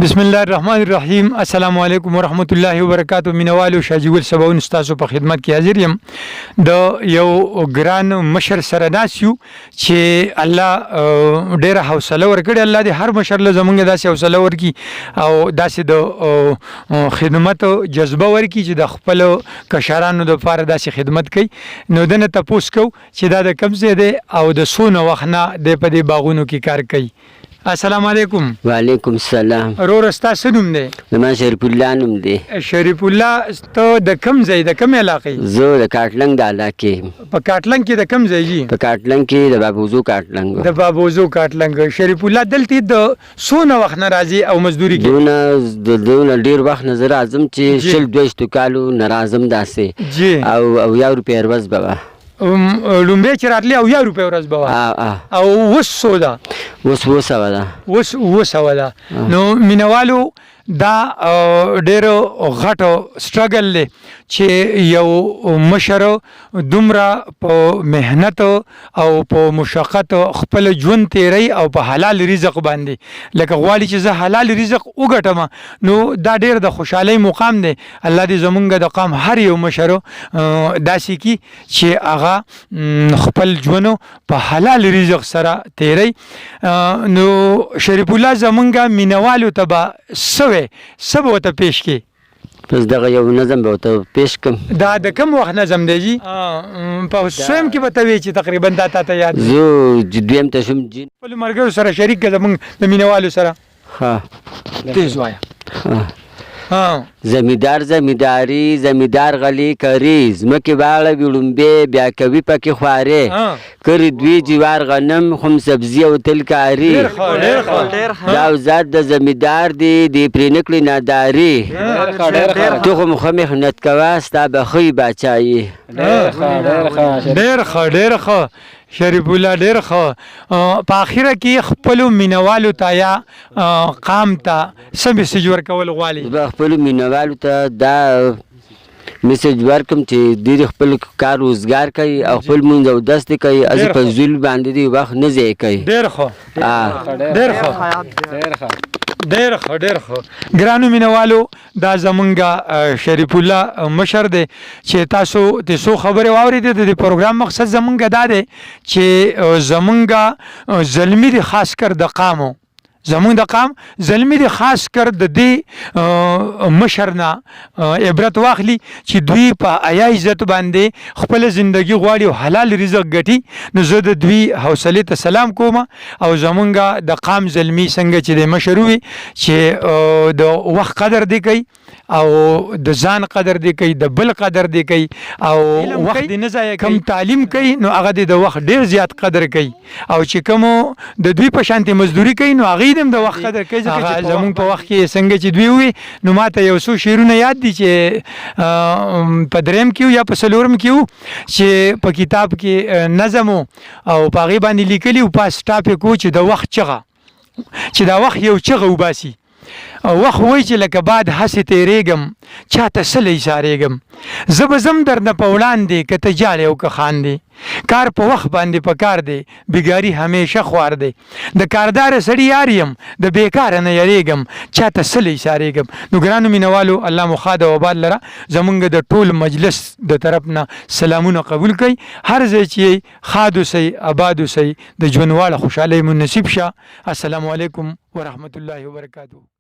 بسم الله الرحمن الرحیم. السلام علیکم ورحمت الله وبرکاتہ. مینوالو شاجول سباون تاسو په خدمت کې حاضر یم د یو ګران مشر سره ناس یو چې الله ډیره حوصله ورکړي. الله دې هر مشر له زمونږ داسې حوصله ورکړي او داسې د خدمت جذبه ورکړي چې د خپل کشرانو د لپاره داسې خدمت کوي. نو دنه تاسو کو چې دا د کم ځای دی او د سونه وخت نه د په دې باغونو کې کار کوي. السلام علیکم. وعلیکم السلام. رور ستا نوم دی؟ زما شریف الله نوم دی. شریف الله ته د کم ځای د کم علاقې؟ زه د کاټلنګ د علاقې. په کاټلنګ کې د کم ځای جی؟ په کاټلنګ کې د بابوزو کاټلنګ. د بابوزو کاټلنګ. شریف الله دلته د سونه وخت نه راځي او مزدوري کوي؟ دونه ډیر وخت نه زه راځم چې شل 22 کالو نه راځم داسې جی. او 1 روپۍ ورځ به وه. لومبۍ چې راتلې او 1 روپۍ ورځ به وه او اوس څو ده؟ اوس 200 ده. اوس 200 ده. نو مینوالو دا ډېر غټ سټرګل دی چې یو مشر دومره په مهنت او په مشقت خپل ژوند تیری او په حلال رزق باندې لکه غواړي چې زه حلال رزق وګټم. نو دا ډېر د خوشحالۍ مقام دی. الله دې زمونږ د قام هر یو مشر داسې کی چې هغه خپل ژوند په حلال رزق سره تیری. نو شریف الله زمونږ مینوالو ته به سب وته پیش کی؟ پس دغه یو نظم به ورته پیش کړم. دا د کوم وخت نظم دی جی؟ په سویم کې به ته وایې چې تقریبا دا تا ته یاد دی؟ زه دویم ته شوم. خپلو ملګرو سره شریک کړه زموږ د مینوالو سره. تیز وایه. زمیدار زمیداری زمیدار غلی کری زمکې باغله وړومبې بیا کوي پکې خوارې کری دوی جوار غنم خم سبزي او تل کاري دا ذات د زمیدار دی پرې نکړي ناداري تو خو مخه محنت کوه ستا به ښه باچایي. ډېر ښه ډېر ښه شریف الله ډېر ښه. په اخره کې خپلو مینوالو ته یا قام ته څه میسج ورکول غواړي؟ زه خپلو مینوالو ته دا میسج ورکړم چې دوی خپل کار روزګار کوي او خپل مونځ اودس دې کوي هسې په زول باندې دې وخت نه ضایع کوي. ډېر ښه ډېر ښه ډېر ښه ډېر ښه. ګرانو مینوالو دا زمونږ شریف الله مشر دی چې تاسو د څو خبرې واورېدې. د دې پروګرام مقصد زمونږ دا دی چې زمونږ زلمي دي خاص کر د قامو زمونږ د قام زلمي دي خاص کر د دې مشر نه عبرت واخلي چې دوی په حیا عزت باندې خپل زندگی غواړي او حلال رزق ګټي. نو زه د دوی حوصلې ته سلام کوم او زمونږ د قام زلمي څنګه چې د مشر وي چې د وخت قدر دی کوي او د ځان قدر دی کوي د بل قدر دی کوي او وخت دی نه ضایع کوي. کم تعلیم کوي نو هغه د وخت ډېر زیات قدر کوي او چې کوم د دوی په شانتي مزدوري کوي نو هغه د وخت قدر کوي. زمونږ په وخت کې څنګه چې دوی وي نو ماته یو څو شعرونه یاد دي چې په دریم کې یا په څلورم کې چې په کتاب کې نظم او په هغې باندې لیکلي و په ټاپک و چې د وخت چغه چې دا وخت یو چغه وباسي. وخت وای چې لکه باد هسې تیریږم چاته څه ایسارېږم زه به ځم درنه په وړاندې که ته جاړې او که خاندې کار په وخت باندې په کار دی بیګاري همیشه خوار دی د کارداره سړي یار یم د بیکاره نه یریږم چاته څه ایسارېږم. نو ګرانو مینوالو الله مو ښاد او آباد لره زمونږ د ټول مجلس د طرف نه سلامونه قبول کوي. هر ځای چې ښاد اوسئ آباد اوسئ د ژوند واړه خوشحالۍ مو نصیب شه. السلام علیکم ورحمت الله وبرکاتہ.